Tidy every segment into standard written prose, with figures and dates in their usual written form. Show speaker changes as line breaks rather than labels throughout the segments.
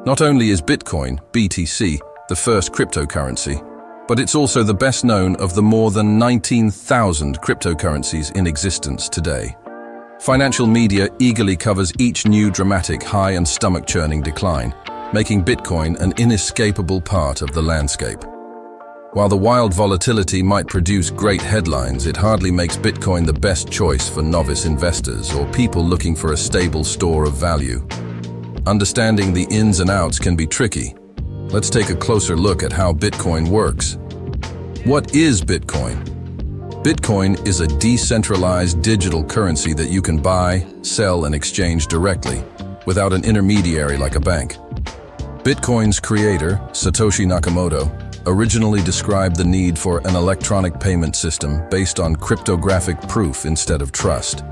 Not only is Bitcoin, BTC, the first cryptocurrency, but it's also the best known of the more than 19,000 cryptocurrencies in existence today. Financial media eagerly covers each new dramatic high and stomach-churning decline, making Bitcoin an inescapable part of the landscape. While the wild volatility might produce great headlines, it hardly makes Bitcoin the best choice for novice investors or people looking for a stable store of value. Understanding the ins and outs can be tricky. Let's take a closer look at how Bitcoin works. What is Bitcoin? Bitcoin is a decentralized digital currency that you can buy, sell, and exchange directly, without an intermediary like a bank. Bitcoin's creator, Satoshi Nakamoto, originally described the need for an electronic payment system based on cryptographic proof instead of trust.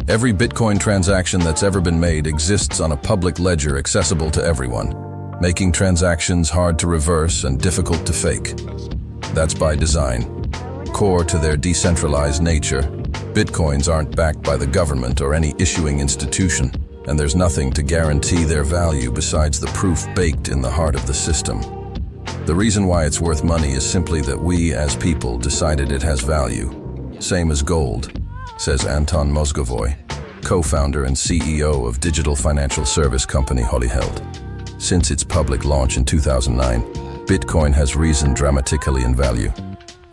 Every Bitcoin transaction that's ever been made exists on a public ledger accessible to everyone, making transactions hard to reverse and difficult to fake. That's by design. Core to their decentralized nature, Bitcoins aren't backed by the government or any issuing institution, and there's nothing to guarantee their value besides the proof baked in the heart of the system. The reason why it's worth money is simply that we, as people, decided it has value. Same as gold, says Anton Mozgovoy, co-founder and CEO of digital financial service company Holyheld. Since its public launch in 2009, Bitcoin has risen dramatically in value.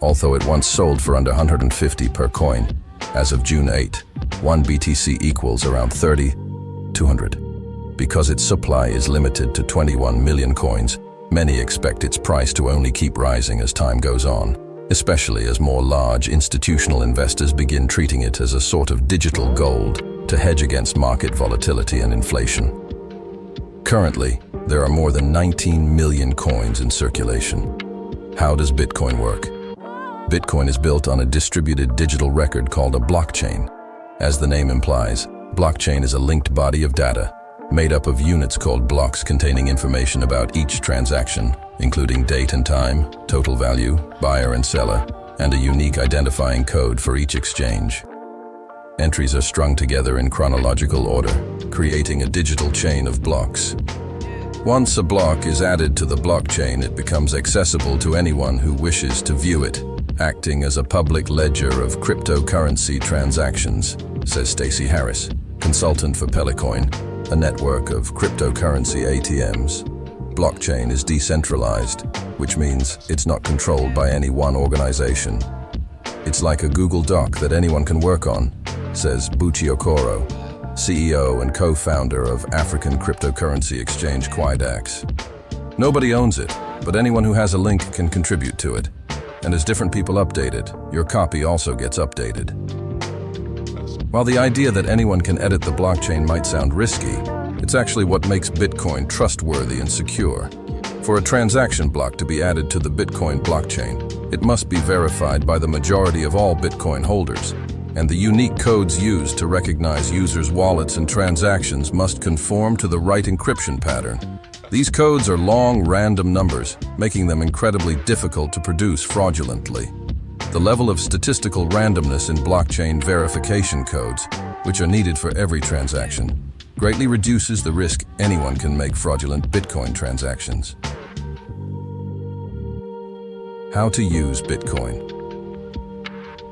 Although it once sold for under 150 per coin, as of June 8, 1 BTC equals around 200. Because its supply is limited to 21 million coins, many expect its price to only keep rising as time goes on, especially as more large institutional investors begin treating it as a sort of digital gold to hedge against market volatility and inflation. Currently, there are more than 19 million coins in circulation. How does Bitcoin work? Bitcoin is built on a distributed digital record called a blockchain. As the name implies, blockchain is a linked body of data made up of units called blocks containing information about each transaction, including date and time, total value, buyer and seller, and a unique identifying code for each exchange. Entries are strung together in chronological order, creating a digital chain of blocks. Once a block is added to the blockchain, it becomes accessible to anyone who wishes to view it, acting as a public ledger of cryptocurrency transactions, says Stacey Harris, consultant for Pelicoin, a network of cryptocurrency ATMs. Blockchain is decentralized, which means it's not controlled by any one organization. It's like a Google Doc that anyone can work on, says Buchi Okoro, CEO and co-founder of African cryptocurrency exchange Coinbase. Nobody owns it, but anyone who has a link can contribute to it. And as different people update it, your copy also gets updated. While the idea that anyone can edit the blockchain might sound risky, it's actually what makes Bitcoin trustworthy and secure. For a transaction block to be added to the Bitcoin blockchain, it must be verified by the majority of all Bitcoin holders, and the unique codes used to recognize users' wallets and transactions must conform to the right encryption pattern. These codes are long, random numbers, making them incredibly difficult to produce fraudulently. The level of statistical randomness in blockchain verification codes, which are needed for every transaction, greatly reduces the risk anyone can make fraudulent Bitcoin transactions. How to use Bitcoin.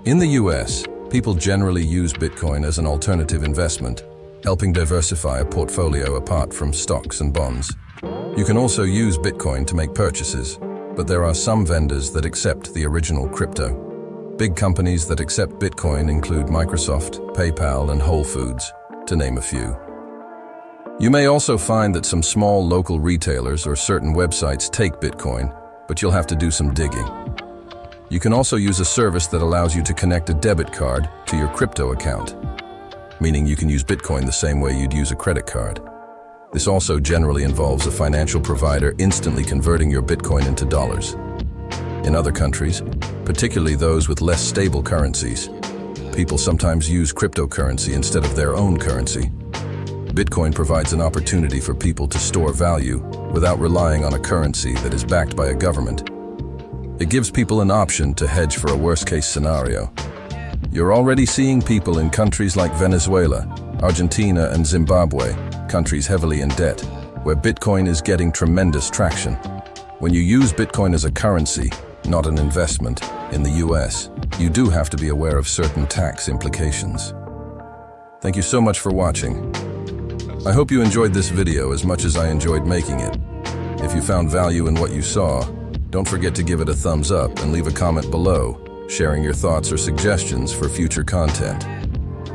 In the US, people generally use Bitcoin as an alternative investment, helping diversify a portfolio apart from stocks and bonds. You can also use Bitcoin to make purchases, but there are some vendors that accept the original crypto. Big companies that accept Bitcoin include Microsoft, PayPal, and Whole Foods, to name a few. You may also find that some small local retailers or certain websites take Bitcoin, but you'll have to do some digging. You can also use a service that allows you to connect a debit card to your crypto account, meaning you can use Bitcoin the same way you'd use a credit card. This also generally involves a financial provider instantly converting your Bitcoin into dollars. In other countries, particularly those with less stable currencies, people sometimes use cryptocurrency instead of their own currency. Bitcoin provides an opportunity for people to store value without relying on a currency that is backed by a government. It gives people an option to hedge for a worst-case scenario. You're already seeing people in countries like Venezuela, Argentina, and Zimbabwe, countries heavily in debt, where Bitcoin is getting tremendous traction. When you use Bitcoin as a currency, not an investment, in the US, you do have to be aware of certain tax implications. Thank you so much for watching. I hope you enjoyed this video as much as I enjoyed making it. If you found value in what you saw, don't forget to give it a thumbs up and leave a comment below, sharing your thoughts or suggestions for future content.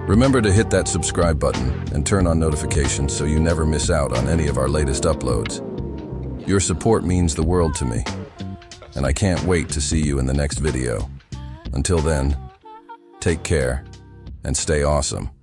Remember to hit that subscribe button and turn on notifications so you never miss out on any of our latest uploads. Your support means the world to me, and I can't wait to see you in the next video. Until then, take care and stay awesome.